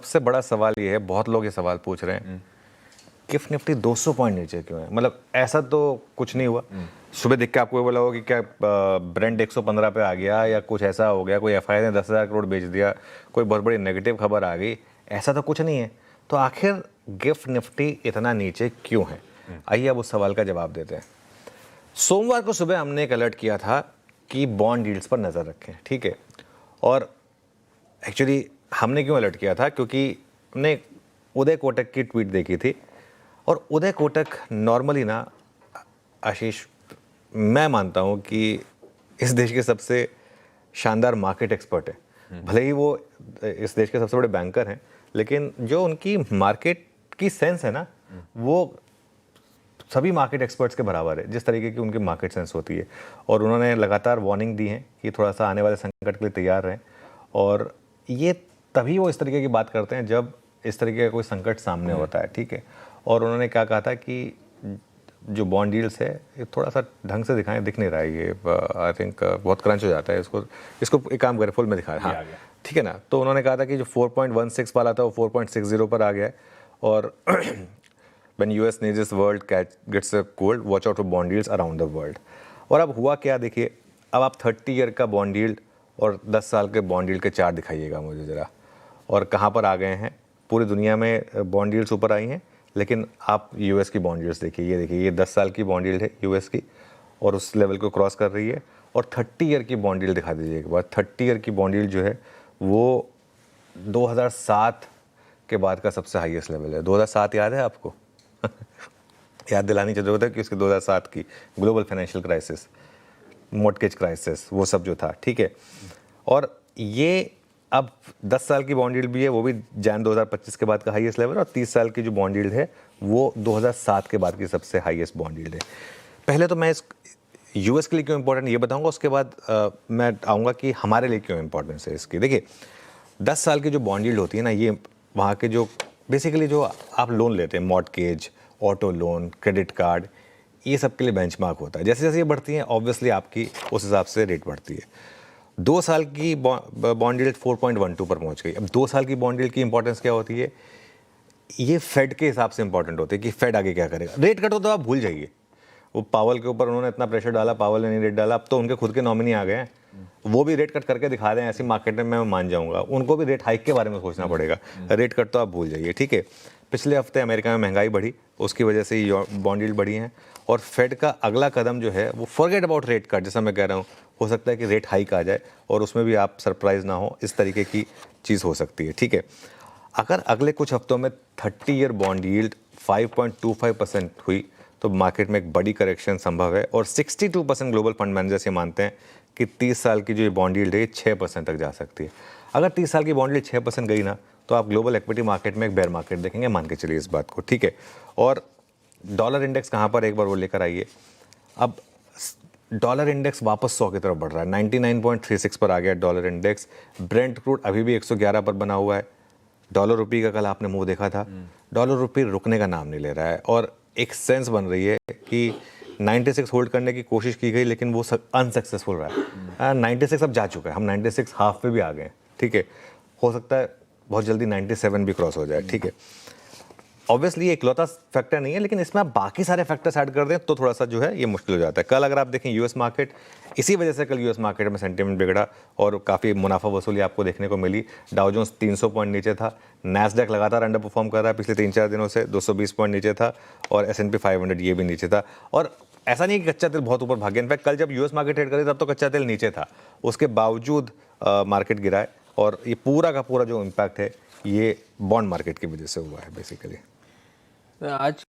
सबसे बड़ा सवाल ये है, बहुत लोग ये सवाल पूछ रहे हैं, गिफ्ट निफ्टी 200 पॉइंट नीचे क्यों है? मतलब ऐसा तो कुछ नहीं हुआ। सुबह देख के आपको ये बोला होगा कि क्या ब्रेंट 115 पे आ गया या कुछ ऐसा हो गया, कोई एफआई ने 10,000 करोड़ बेच दिया, कोई बहुत बड़ी नेगेटिव खबर आ गई, ऐसा तो कुछ नहीं है। तो आखिर गिफ्ट निफ्टी इतना नीचे क्यों है? आइए अब उस सवाल का जवाब देते हैं। सोमवार को सुबह हमने एक अलर्ट किया था कि बॉन्ड यील्ड्स पर नज़र रखें, ठीक है। और एक्चुअली हमने क्यों अलर्ट किया था, क्योंकि हमने उदय कोटक की ट्वीट देखी थी। और उदय कोटक नॉर्मली ना आशीष, मैं मानता हूँ कि इस देश के सबसे शानदार मार्केट एक्सपर्ट है। भले ही वो इस देश के सबसे बड़े बैंकर हैं, लेकिन जो उनकी मार्केट की सेंस है ना, वो सभी मार्केट एक्सपर्ट्स के बराबर है, जिस तरीके की उनकी मार्केट सेंस होती है। और उन्होंने लगातार वार्निंग दी है कि थोड़ा सा आने वाले संकट के लिए तैयार रहें। और ये तभी वो इस तरीके की बात करते हैं जब इस तरीके का कोई संकट सामने होता है, ठीक है। और उन्होंने क्या कहा था कि जो बॉन्ड डील्स है ये थोड़ा सा ढंग से दिखाएं, दिख नहीं रहा है ये, आई थिंक बहुत क्रंच हो जाता है। इसको एक काम करें, फुल में दिखाएं, हाँ ठीक है ना। तो उन्होंने कहा था कि जो 4.16 वाला था वो 4.60 पर आ गया है। और when US needs this world gets a cold, watch out for bond yields around the world। और अब हुआ क्या, देखिए, अब आप 30 ईयर का बॉन्ड यील्ड और 10 साल के बॉन्ड यील्ड के चार्ट दिखाइएगा मुझे ज़रा, और कहाँ पर आ गए हैं। पूरी दुनिया में बॉन्ड यील्ड्स ऊपर आई हैं, लेकिन आप यूएस की बॉन्ड यील्ड्स देखिए, ये देखिए, ये 10 साल की बॉन्ड यील्ड है यूएस की और उस लेवल को क्रॉस कर रही है। और 30 ईयर की बॉन्ड यील्ड दिखा दीजिए एक बार। 30 ईयर की बॉन्ड यील्ड जो है वो 2007 के बाद का सबसे हाईएस्ट लेवल है। 2007 याद है आपको? याद दिलानी की जरूरत है कि उसके 2007 की global financial crisis, mortgage crisis, वो सब जो था, ठीक है। और ये अब 10 साल की बॉन्ड यील्ड भी है, वो भी जैन 2025 के बाद का हाईएस्ट लेवल है। और 30 साल की जो बॉन्ड यील्ड है वो 2007 के बाद की सबसे हाईएस्ट बॉन्ड यील्ड है। पहले तो मैं इस यूएस के लिए क्यों इंपॉर्टेंट ये बताऊंगा, उसके बाद मैं आऊँगा कि हमारे लिए क्यों इंपॉर्टेंस है इसकी। देखिए, 10 साल की जो बॉन्ड यील्ड होती है ना, ये वहाँ के जो बेसिकली जो आप लोन लेते हैं, mortgage, auto loan, credit card, ये सब के लिए बेंचमार्क होता है। जैसे जैसे ये बढ़ती हैं ऑब्वियसली आपकी उस हिसाब से रेट बढ़ती है। 2 साल की बॉन्ड यील्ड 4.12 पर पहुंच गई। अब 2 साल की बॉन्ड यील्ड की इंपॉर्टेंस क्या होती है, ये फेड के हिसाब से इंपॉर्टेंट होती है कि फेड आगे क्या करेगा। रेट कट हो तो आप भूल जाइए, वो पावल के ऊपर उन्होंने इतना प्रेशर डाला, पावल ने नहीं रेट डाला। अब तो उनके खुद के नॉमिनी आ गए हैं, वो भी रेट कट करके दिखा दें ऐसी मार्केट में मैं मान जाऊंगा। उनको भी रेट हाइक के बारे में सोचना पड़ेगा, रेट कट तो आप भूल जाइए, ठीक है। पिछले हफ्ते अमेरिका में महंगाई बढ़ी, उसकी वजह से बॉन्ड यील्ड बढ़ी है। और फेड का अगला कदम जो है वो फॉरगेट अबाउट रेट कट, जैसा मैं कह रहा हूँ, हो सकता है कि रेट हाइक आ जाए और उसमें भी आप सरप्राइज ना हो, इस तरीके की चीज़ हो सकती है, ठीक है। अगर अगले कुछ हफ्तों में 30 ईयर बॉन्ड यील्ड 5.25% हुई तो मार्केट में एक बड़ी करेक्शन संभव है। और 62% ग्लोबल फंड मैनेजर्स ये मानते हैं कि 30 साल की जो ये बॉन्ड यील्ड है 6% तक जा सकती है। अगर 30 साल की बॉन्ड यील्ड 6% गई ना, तो आप ग्लोबल इक्विटी मार्केट में एक बेयर मार्केट देखेंगे, मान के चलिए इस बात को, ठीक है। और डॉलर इंडेक्स कहाँ पर, एक बार वो लेकर आइए। अब डॉलर इंडेक्स वापस 100 की तरफ बढ़ रहा है, 99.36 पर आ गया डॉलर इंडेक्स। ब्रेंट क्रूड अभी भी 111 पर बना हुआ है। डॉलर रुपये का कल आपने मुंह देखा था, डॉलर रुपये रुकने का नाम नहीं ले रहा है। और एक सेंस बन रही है कि 96 होल्ड करने की कोशिश की गई, लेकिन वो अनसक्सेसफुल रहा है। 96 अब जा चुका है, हम 96 हाफ पे भी आ गए, ठीक है। हो सकता है बहुत जल्दी 97 भी क्रॉस हो जाए, ठीक है। ऑब्वियसली इकलौता फैक्टर नहीं है, लेकिन इसमें आप बाकी सारे फैक्टर्स ऐड कर दें तो थोड़ा सा जो है ये मुश्किल हो जाता है। कल अगर आप देखें यूएस मार्केट, इसी वजह से कल यूएस मार्केट में सेंटीमेंट बिगड़ा और काफ़ी मुनाफा वसूली आपको देखने को मिली। डाउ जोन्स 300 पॉइंट नीचे था, नैस्डैक लगातार अंडर परफॉर्म कर रहा है पिछले 3-4 दिनों से, 220 पॉइंट नीचे था। और S&P 500 ये भी नीचे था। और ऐसा नहीं कि कच्चा तेल बहुत ऊपर भाग गया, इनफैक्ट कल जब यूएस मार्केट ट्रेड करी तब तो कच्चा तेल नीचे था, उसके बावजूद मार्केट गिरा है। और ये पूरा का पूरा जो इम्पैक्ट है ये बॉन्ड मार्केट की वजह से हुआ है बेसिकली। आज